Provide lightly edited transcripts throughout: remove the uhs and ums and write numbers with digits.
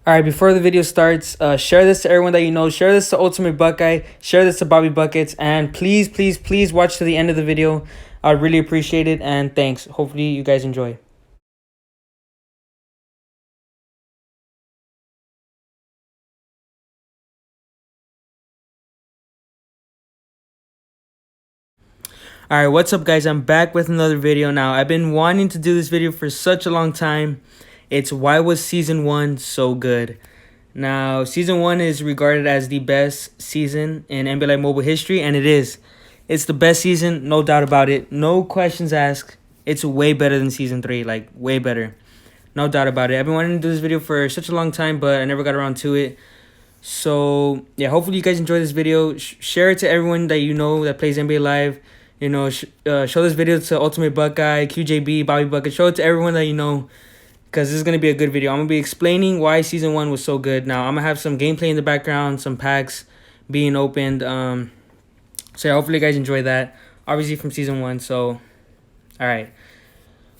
All right, before the video starts, share this to everyone that you know. Share this to Ultimate Buckeye. Share this to Bobby Buckets. And please, please, please watch to the end of the video. I'd really appreciate it. And thanks. Hopefully you guys enjoy. All right, what's up, guys? I'm back with another video now. I've been wanting to do this video for such a long time. It's why was Season 1 so good? Now, Season 1 is regarded as the best season in NBA Live Mobile history, and it is. It's the best season, no doubt about it. No questions asked. It's way better than Season 3, like, way better. No doubt about it. I've been wanting to do this video for such a long time, but I never got around to it. So, yeah, hopefully you guys enjoy this video. Share it to everyone that you know that plays NBA Live. You know, show this video to Ultimate Buckeye, QJB, Bobby Bucket. Show it to everyone that you know, because this is going to be a good video. I'm going to be explaining why Season 1 was so good. Now, I'm going to have some gameplay in the background, some packs being opened. So, yeah, hopefully you guys enjoy that. Obviously from Season 1, so, all right.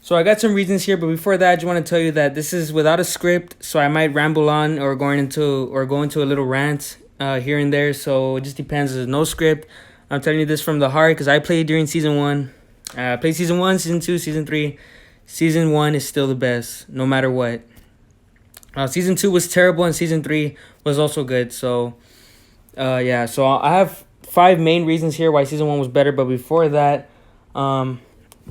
So, I got some reasons here, but before that, I just want to tell you that this is without a script, so I might ramble on or go into a little rant here and there, so it just depends. There's no script. I'm telling you this from the heart because I played during Season 1. I played Season 1, Season 2, Season 3. Season 1 is still the best, no matter what. Season 2 was terrible, and Season 3 was also good. So, yeah. So, I have 5 main reasons here why Season 1 was better. But before that, I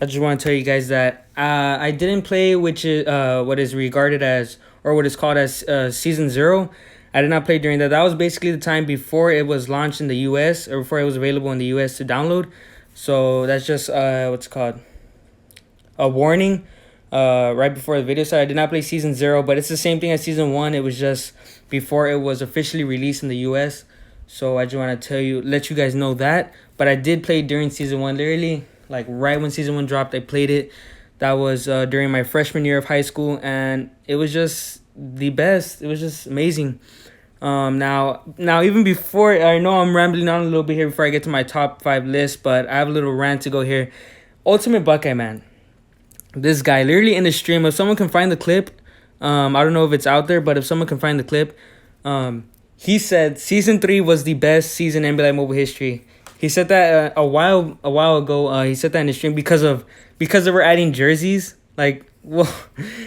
just want to tell you guys that I didn't play what is regarded as, or what is called as Season 0. I did not play during that. That was basically the time before it was launched in the U.S. or before it was available in the U.S. to download. So that's just what's it called? A warning right before the video. So I did not play Season 0, but it's the same thing as Season 1. It was just before it was officially released in the U.S. So I just want to let you guys know that. But I did play during Season 1, literally, like right when Season 1 dropped, I played it. That was during my freshman year of high school, and it was just the best. It was just amazing. Now even before, I know I'm rambling on a little bit here before I get to my top 5 list, but I have a little rant to go here. Ultimate Buckeye, man. This guy, literally in the stream, if someone can find the clip, I don't know if it's out there, but if someone can find the clip, he said Season 3 was the best season in NBA Live Mobile history. He said that a while ago. He said that in the stream because they were adding jerseys. Like, well,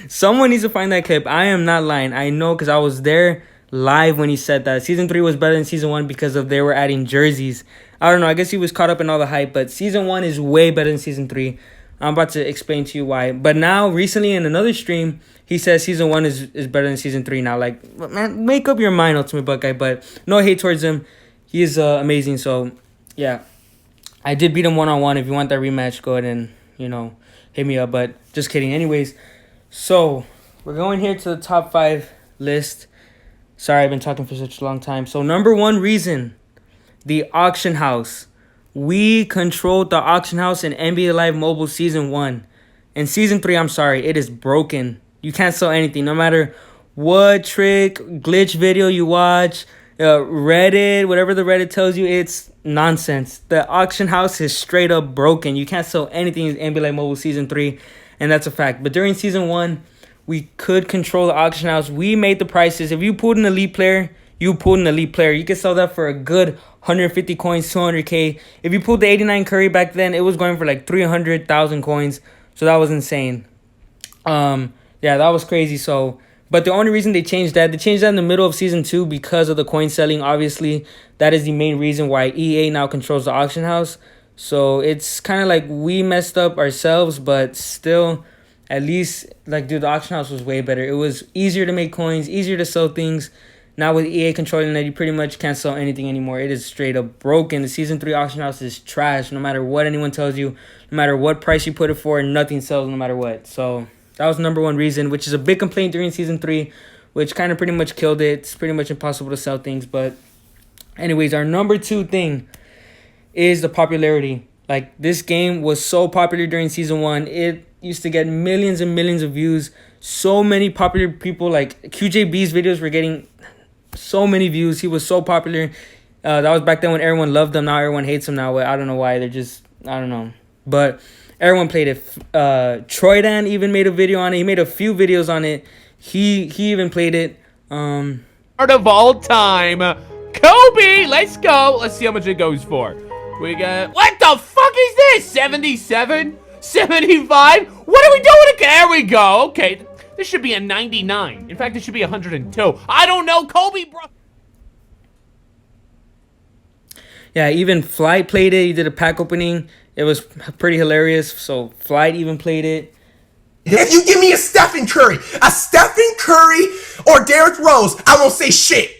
someone needs to find that clip. I am not lying. I know because I was there live when he said that Season 3 was better than Season 1 because they were adding jerseys. I don't know. I guess he was caught up in all the hype, but Season 1 is way better than Season 3. I'm about to explain to you why. But now, recently in another stream, he says Season 1 is better than Season 3 now. Like, man, make up your mind, Ultimate Buckeye. But no hate towards him. He is amazing. So, yeah. I did beat him one-on-one. If you want that rematch, go ahead and, hit me up. But just kidding. Anyways, so we're going here to the top 5 list. Sorry, I've been talking for such a long time. So, number 1 reason, the auction house. We controlled the auction house in NBA Live Mobile Season 1. In Season 3, I'm sorry, it is broken. You can't sell anything. No matter what trick, glitch video you watch, Reddit, whatever the Reddit tells you, it's nonsense. The auction house is straight up broken. You can't sell anything in NBA Live Mobile Season 3, and that's a fact. But during Season 1, we could control the auction house. We made the prices. If you pulled an elite player, you pulled an elite player. You could sell that for a good 150 coins, 200K. If you pulled the 89 Curry back then, it was going for like 300,000 coins. So that was insane. Yeah, that was crazy. So, but the only reason they changed that in the middle of Season 2 because of the coin selling. Obviously, that is the main reason why EA now controls the auction house. So it's kind of like we messed up ourselves, but still, at least, like, dude, the auction house was way better. It was easier to make coins, easier to sell things. Now with EA controlling that, you pretty much can't sell anything anymore. It is straight up broken. The Season 3 auction house is trash. No matter what anyone tells you, no matter what price you put it for, nothing sells no matter what. So that was number 1 reason, which is a big complaint during Season 3, which kind of pretty much killed it. It's pretty much impossible to sell things. But anyways, our number 2 thing is the popularity. Like, this game was so popular during Season 1. It used to get millions and millions of views. So many popular people, like QJB's videos were getting so many views. He was so popular. That was back then when everyone loved him. Now everyone hates him now. I don't know why. They're just, I don't know. But everyone played it. Troydan even made a video on it. He made a few videos on it. He even played it. Of all time. Kobe, let's go. Let's see how much it goes for. We got, what the fuck is this? 77? 75? What are we doing? There we go. Okay, this should be a 99. In fact, this should be 102. I don't know, Kobe, bro. Yeah, even Flight played it. He did a pack opening. It was pretty hilarious. So Flight even played it. If you give me a Stephen Curry, or Derrick Rose, I won't say shit.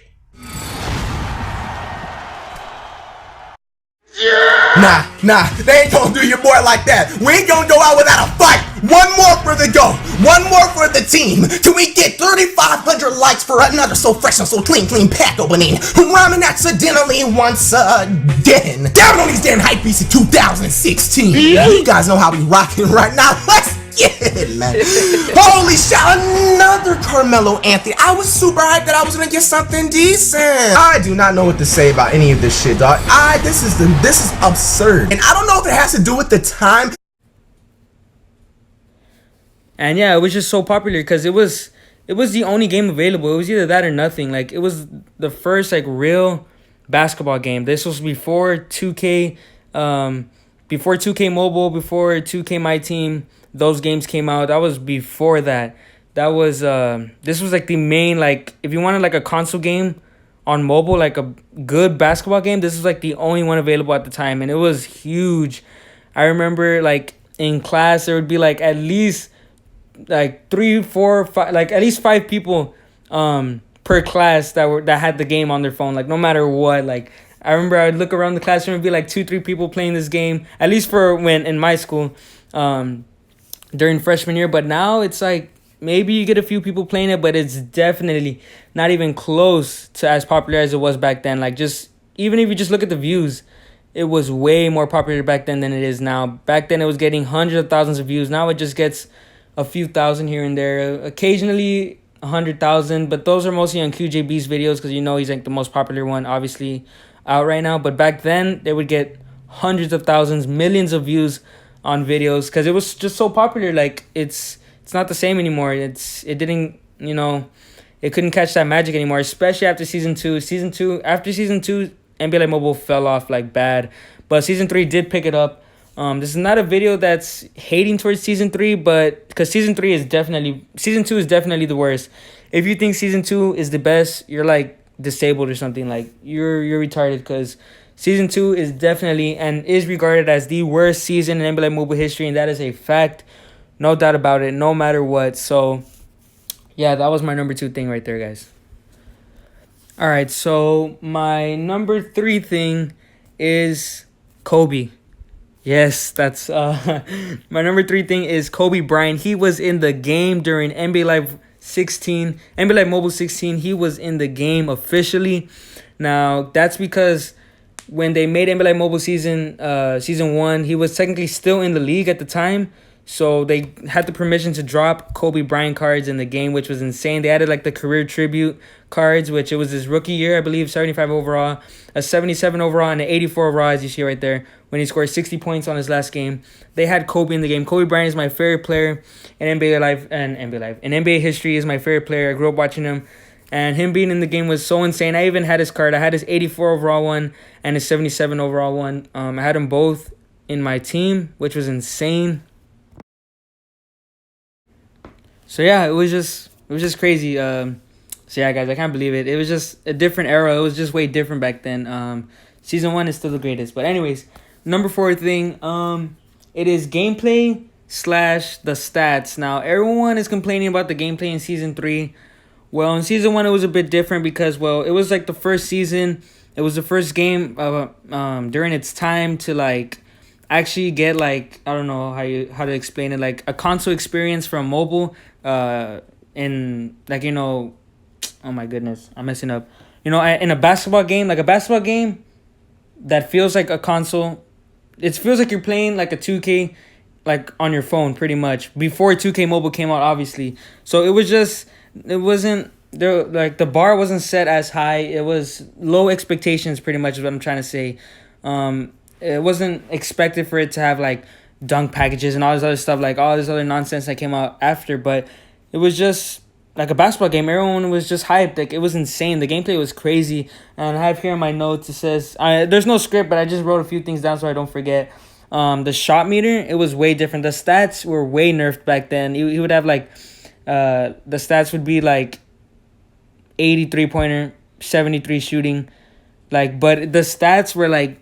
Nah, they ain't gonna do your boy like that. We ain't gonna go out without a fight. One more for the GOAT, one more for the team, till we get 3,500 likes for another so fresh and so clean pack opening. Rhyming accidentally once again. Down on these damn hype beats in 2016. You guys know how we rocking right now. Let's get it, man. Holy shit, another Carmelo Anthony. I was super hyped that I was gonna get something decent. I do not know what to say about any of this shit, dog. This is absurd. And I don't know if it has to do with the time. And yeah, it was just so popular because it was the only game available. It was either that or nothing. Like, it was the first like real basketball game. This was before 2K, before 2K Mobile, before 2K My Team. Those games came out. That was before that. That was this was like the main, like, if you wanted like a console game on mobile, like a good basketball game, this was like the only one available at the time, and it was huge. I remember like in class there would be like at least like 3, 4, 5, like at least 5 people per class that had the game on their phone, like no matter what. Like, I remember I would look around the classroom and be like 2, 3 people playing this game, at least for when in my school during freshman year. But now it's like maybe you get a few people playing it, but it's definitely not even close to as popular as it was back then. Like, just even if you just look at the views, it was way more popular back then than it is now. Back then it was getting hundreds of thousands of views. Now it just gets a few thousand here and there, occasionally 100,000, but those are mostly on QJB's videos because, you know, he's like the most popular one obviously out right now. But back then they would get hundreds of thousands, millions of views on videos because it was just so popular. Like, it's not the same anymore. It didn't, you know, it couldn't catch that magic anymore, especially after season 2. After season 2, NBA Live Mobile fell off like bad, but season 3 did pick it up. This is not a video that's hating towards season 3, but because season 2 is definitely the worst. If you think season 2 is the best, you're like disabled or something. Like, you're retarded, because season 2 is definitely and is regarded as the worst season in NBA Live Mobile history, and that is a fact, no doubt about it, no matter what. So yeah, that was my number 2 thing right there, guys. All right, so my number 3 thing is Kobe. Yes, that's my number 3 thing is Kobe Bryant. He was in the game during NBA Live 16, NBA Live Mobile 16. He was in the game officially. Now, that's because when they made NBA Live Mobile season 1, he was technically still in the league at the time. So they had the permission to drop Kobe Bryant cards in the game, which was insane. They added like the career tribute cards, which it was his rookie year, I believe, 75 overall, a 77 overall, and an 84 overall, as you see right there, when he scored 60 points on his last game. They had Kobe in the game. Kobe Bryant is my favorite player in NBA Live, in NBA history. Is my favorite player. I grew up watching him, and him being in the game was so insane. I even had his card. I had his 84 overall one and his 77 overall one. I had them both in my team, which was insane. So yeah, it was just crazy. So yeah, guys, I can't believe it. It was just a different era. It was just way different back then. Season 1 is still the greatest. But anyways, number 4 thing, it is gameplay / the stats. Now, everyone is complaining about the gameplay in season 3. Well, in season 1 it was a bit different because, well, it was like the first season. It was the first game during its time to like actually get, like, I don't know how to explain it, like a console experience from mobile, in, like, you know, oh my goodness, I'm messing up, you know, in a basketball game, like a basketball game that feels like a console. It feels like you're playing like a 2K, like on your phone, pretty much, before 2K Mobile came out, obviously. So it wasn't there, like the bar wasn't set as high. It was low expectations, pretty much, is what I'm trying to say. It wasn't expected for it to have like dunk packages and all this other stuff, like all this other nonsense that came out after, but it was just like a basketball game. Everyone was just hyped. Like, it was insane. The gameplay was crazy. And I have here in my notes, it says, there's no script, but I just wrote a few things down so I don't forget. The shot meter, it was way different. The stats were way nerfed back then. He would have like, the stats would be like 83 pointer, 73 shooting. Like, but the stats were like,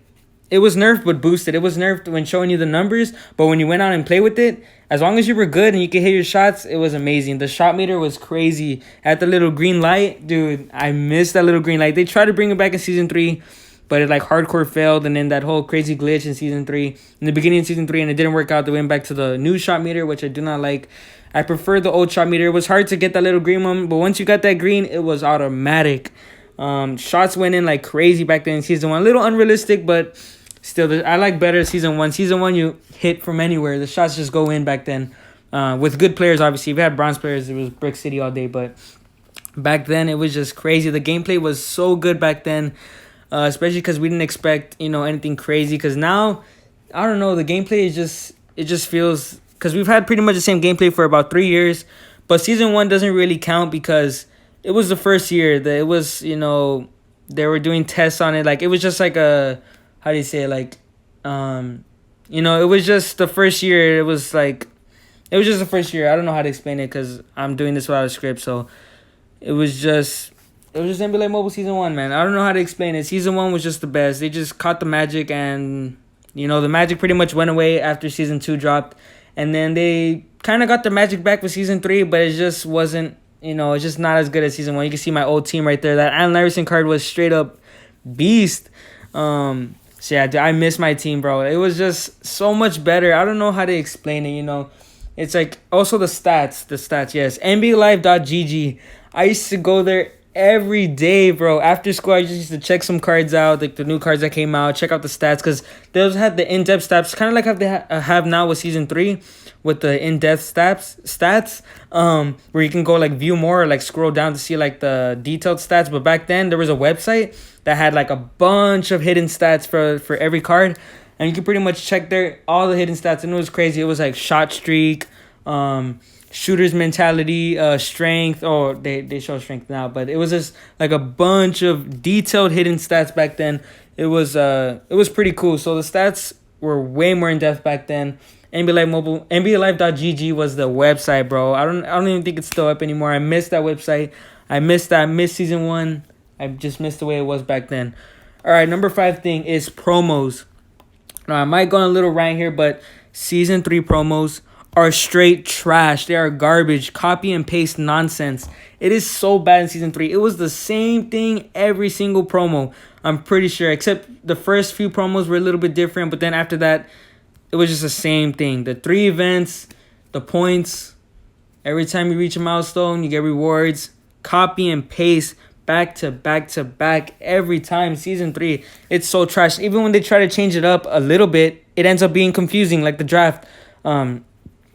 it was nerfed but boosted. It was nerfed when showing you the numbers, but when you went out and played with it, as long as you were good and you could hit your shots, it was amazing. The shot meter was crazy. At the little green light, dude, I missed that little green light. They tried to bring it back in Season 3, but it like hardcore failed, and then that whole crazy glitch in Season 3, in the beginning of Season 3, and it didn't work out. They went back to the new shot meter, which I do not like. I prefer the old shot meter. It was hard to get that little green one, but once you got that green, it was automatic. Shots went in like crazy back then in Season 1. A little unrealistic, but still, I like better Season 1. Season 1, you hit from anywhere. The shots just go in back then. With good players, obviously. If you had bronze players, it was Brick City all day. But back then, it was just crazy. The gameplay was so good back then. Especially because we didn't expect, anything crazy. Because now, I don't know, the gameplay is just, it just feels... Because we've had pretty much the same gameplay for about 3 years. But Season 1 doesn't really count because it was the first year. That it was, they were doing tests on it. Like, it was just like a... How do you say it? Like, it was just the first year. It was just the first year. I don't know how to explain it because I'm doing this without a script. So it was just NBA Mobile Season 1, man. I don't know how to explain it. Season 1 was just the best. They just caught the magic, and, the magic pretty much went away after Season 2 dropped. And then they kind of got the magic back with Season 3, but it just wasn't, it's just not as good as Season 1. You can see my old team right there. That Allen Iverson card was straight up beast. So yeah, I miss my team, bro. It was just so much better. I don't know how to explain it, It's like, also the stats, yes. NBALive.gg. I used to go there every day, bro. After school, I just used to check some cards out, like the new cards that came out, check out the stats, because those had the in-depth stats, kind of like how they have now with Season 3, with the in-depth stats, where you can go, like, view more, or, like, scroll down to see, like, the detailed stats. But back then, there was a website that had, like, a bunch of hidden stats for every card, and you could pretty much check there all the hidden stats, and it was crazy. It was, like, shot streak, shooter's mentality, strength. Oh, they show strength now, but it was just like a bunch of detailed hidden stats back then. It was pretty cool. So the stats were way more in depth back then. NBA Live Mobile, NBALive.gg was the website, bro. I don't even think it's still up anymore. I missed that website. I missed Season 1. I just missed the way it was back then. All right, number 5 thing is promos. Now, I might go on a little rant here, but Season 3 promos are straight trash. They are garbage, copy and paste nonsense. It is so bad in Season 3. It was the same thing every single promo, I'm pretty sure, except the first few promos were a little bit different, but then after that, it was just the same thing. The 3 events, the points, every time you reach a milestone, you get rewards, copy and paste, back to back to back every time. Season 3, it's so trash. Even when they try to change it up a little bit, it ends up being confusing, like the draft.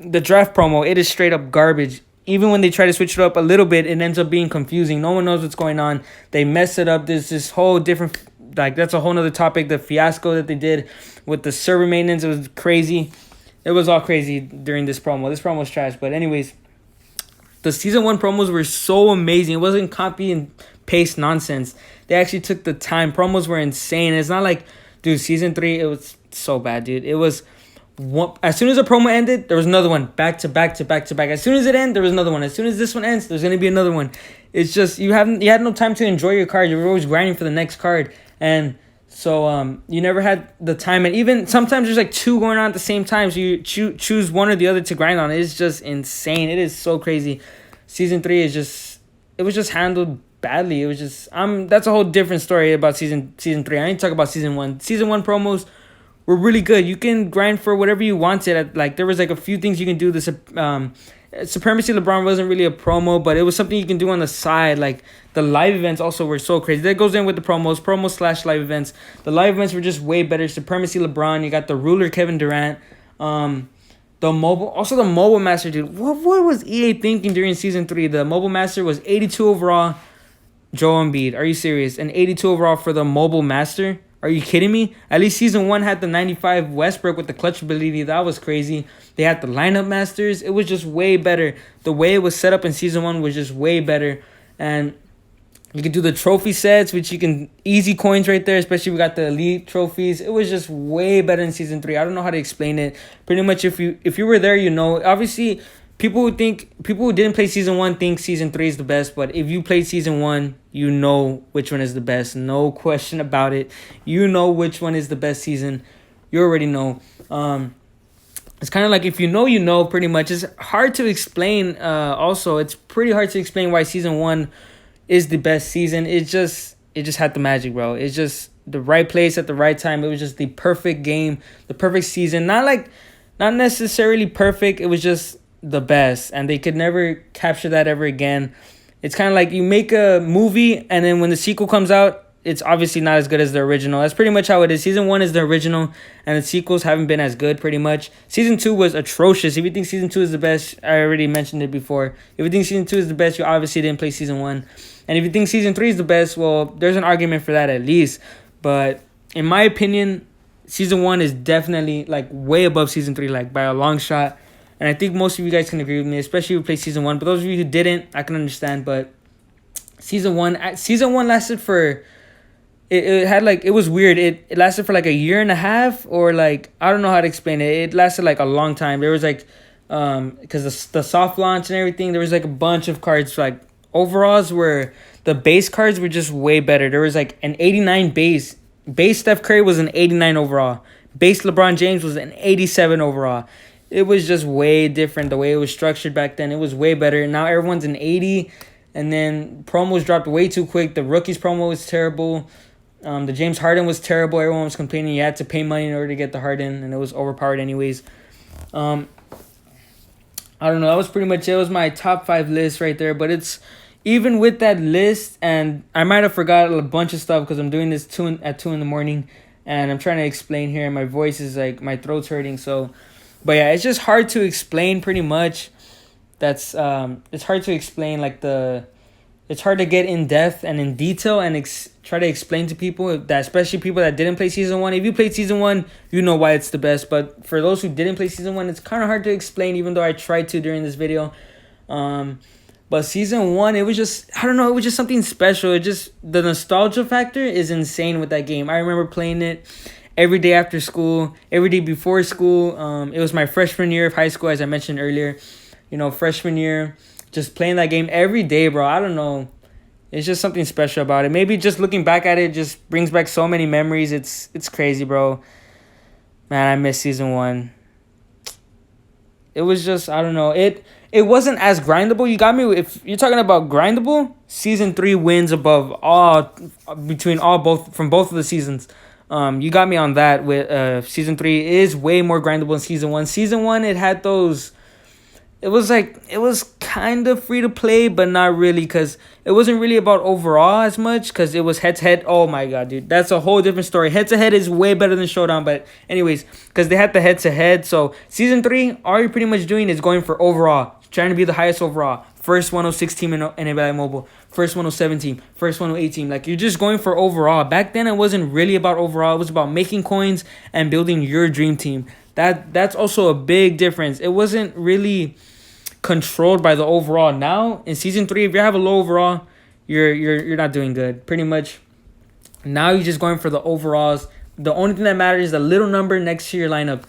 The draft promo, it is straight up garbage. Even when they try to switch it up a little bit, it ends up being confusing. No one knows what's going on. They mess it up. There's this whole different, like, that's a whole nother topic. The fiasco that they did with the server maintenance, it was crazy. It was all crazy during this promo. This promo was trash. But anyways, the Season 1 promos were so amazing. It wasn't copy and paste nonsense. They actually took the time. Promos were insane. It's not like, dude, Season 3, it was so bad, dude. It was... As soon as a promo ended, there was another one. Back to back to back to back. As soon as it ended, there was another one. As soon as this one ends, there's going to be another one. It's just, you had no time to enjoy your card. You were always grinding for the next card. And so you never had the time. And even sometimes there's like 2 going on at the same time. So you choose one or the other to grind on. It's just insane. It is so crazy. Season 3 is just, it was just handled badly. It was just, that's a whole different story about season 3. I need to talk about Season 1. Season 1 promos were really good. You can grind for whatever you wanted. Like, there was like a few things you can do. This Supremacy LeBron wasn't really a promo, but it was something you can do on the side. Like, the live events also were so crazy. That goes in with the promo / live events. The live events were just way better. Supremacy LeBron. You got the ruler Kevin Durant. The mobile master, dude. What was EA thinking during Season 3? The mobile master was 82 overall. Joel Embiid. Are you serious? And 82 overall for the mobile master. Are you kidding me? At least season 1 had the 95 Westbrook with the clutch ability. That was crazy. They had the lineup masters. It was just way better. The way it was set up in season 1 was just way better. And you could do the trophy sets, which you can easy coins right there, especially we got the elite trophies. It was just way better in season 3. I don't know how to explain it. Pretty much if you were there, you know. Obviously, people who didn't play season 1 think season 3 is the best, but if you played season 1, you know which one is the best. No question about it. You know which one is the best season. You already know. It's kind of like if you know, pretty much. It's hard to explain. Also, it's pretty hard to explain why season 1 is the best season. It just had the magic, bro. It's just the right place at the right time. It was just the perfect game, the perfect season. Not necessarily perfect. It was just the best, and they could never capture that ever again. It's kind of like you make a movie, and then when the sequel comes out, it's obviously not as good as the original. That's pretty much how it is. Season 1 is the original, and the sequels haven't been as good, pretty much. Season 2 was atrocious. If you think Season 2 is the best, I already mentioned it before. If you think Season 2 is the best, you obviously didn't play Season 1. And if you think Season 3 is the best, well, there's an argument for that at least. But in my opinion, Season 1 is definitely, like, way above Season 3, like, by a long shot. And I think most of you guys can agree with me, especially if you play Season 1. But those of you who didn't, I can understand. But Season 1 lasted for... It was weird. It lasted for like a year and a half, or like, I don't know how to explain it. It lasted like a long time. There was like, because the soft launch and everything, there was like a bunch of cards. Like overalls were, the base cards were just way better. There was like an 89 base. Base Steph Curry was an 89 overall. Base LeBron James was an 87 overall. It was just way different the way it was structured back then. It was way better. Now everyone's an 80, and then promos dropped way too quick. The rookies promo was terrible. The James Harden was terrible. Everyone was complaining you had to pay money in order to get the Harden, and it was overpowered anyways. I don't know. That was pretty much it. It was my top 5 list right there. But it's even with that list, and I might have forgot a bunch of stuff because I'm doing this at 2 in the morning, and I'm trying to explain here, and my voice is like, my throat's hurting. So, but yeah, it's just hard to explain pretty much. It's hard to explain it's hard to get in depth and in detail and try to explain to people that, especially people that didn't play Season 1. If you played Season 1, you know why it's the best. But for those who didn't play Season 1, it's kind of hard to explain, even though I tried to during this video. But Season 1, it was just, I don't know, it was just something special. The nostalgia factor is insane with that game. I remember playing it every day after school, every day before school. It was my freshman year of high school, as I mentioned earlier. Freshman year. Just playing that game every day, bro. I don't know. It's just something special about it. Maybe just looking back at it just brings back so many memories. It's crazy, bro. Man, I miss Season 1. It was just, I don't know. It wasn't as grindable. You got me. If you're talking about grindable, Season 3 wins above from both of the seasons. You got me on that with Season 3 is way more grindable than Season 1. Season 1, it had those... It was kind of free to play, but not really, because it wasn't really about overall as much, because it was head-to-head. Oh, my God, dude. That's a whole different story. Head-to-head is way better than Showdown, but anyways, because they had the head-to-head. So Season 3, all you're pretty much doing is going for overall, trying to be the highest overall. First 106 team in NBA Mobile. First 107 team. First 108 team. Like, you're just going for overall. Back then, it wasn't really about overall. It was about making coins and building your dream team. That's also a big difference. It wasn't really controlled by the overall. Now in Season 3, if you have a low overall, you're not doing good. Pretty much now you're just going for the overalls. The only thing that matters is the little number next to your lineup.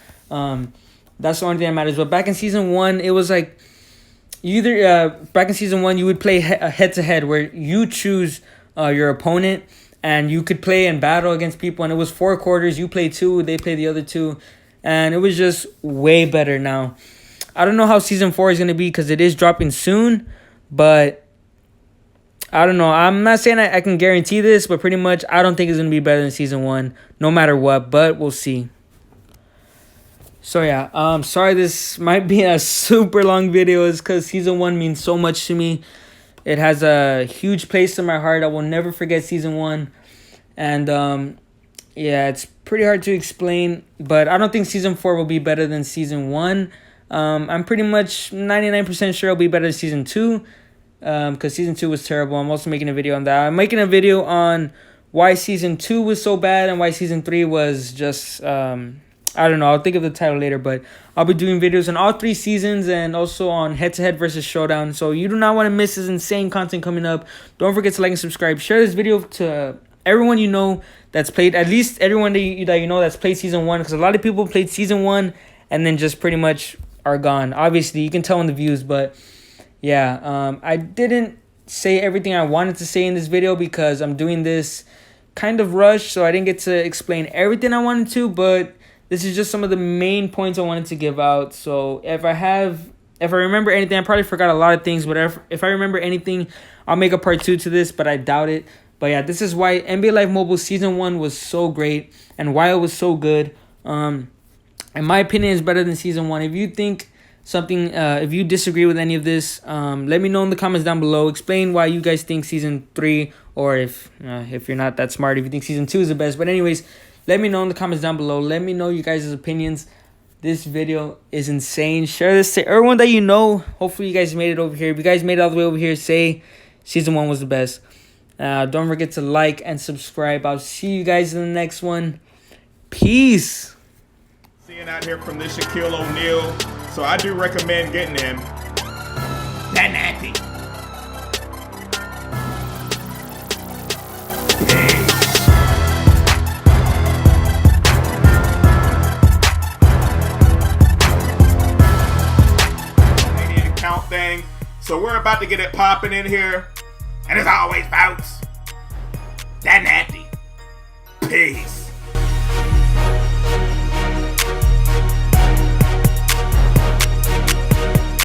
That's the only thing that matters. But back in Season 1, it was like back in Season 1 you would play head to head, where you choose your opponent, and you could play and battle against people, and it was 4 quarters. You play 2, they play the other 2, and it was just way better. Now I don't know how Season 4 is going to be, because it is dropping soon, but I don't know. I'm not saying I can guarantee this, but pretty much I don't think it's going to be better than Season 1, no matter what, but we'll see. So yeah, sorry this might be a super long video. It's because Season 1 means so much to me. It has a huge place in my heart. I will never forget Season 1. And yeah, it's pretty hard to explain, but I don't think Season 4 will be better than Season 1. I'm pretty much 99% sure it'll be better than Season 2, because Season 2 was terrible. I'm also making a video on that. I'm making a video on why season 2 was so bad and why season 3 was just I don't know. I'll think of the title later, but I'll be doing videos on all 3 seasons and also on head-to-head versus showdown. So you do not want to miss this insane content coming up. Don't forget to like and subscribe. Share this video to everyone you know that's played, at least everyone that you know that's played season 1, because a lot of people played season 1 and then just pretty much are gone. Obviously, you can tell in the views, but yeah, I didn't say everything I wanted to say in this video because I'm doing this kind of rushed, so I didn't get to explain everything I wanted to, but this is just some of the main points I wanted to give out. So if I remember anything, I probably forgot a lot of things, but if I remember anything, I'll make a part 2 to this, but I doubt it. But yeah, this is why NBA Live Mobile Season 1 was so great and why it was so good. In my opinion, it's better than Season 1. If you think something, if you disagree with any of this, let me know in the comments down below. Explain why you guys think Season 3, or if you're not that smart, if you think Season 2 is the best. But anyways, let me know in the comments down below. Let me know you guys' opinions. This video is insane. Share this to everyone that you know. Hopefully you guys made it over here. If you guys made it all the way over here, say Season 1 was the best. Don't forget to like and subscribe. I'll see you guys in the next one. Peace. Seeing out here from this Shaquille O'Neal, so I do recommend getting him. That nasty. Canadian account thing. So we're about to get it popping in here. And as always, folks, that nasty. Peace.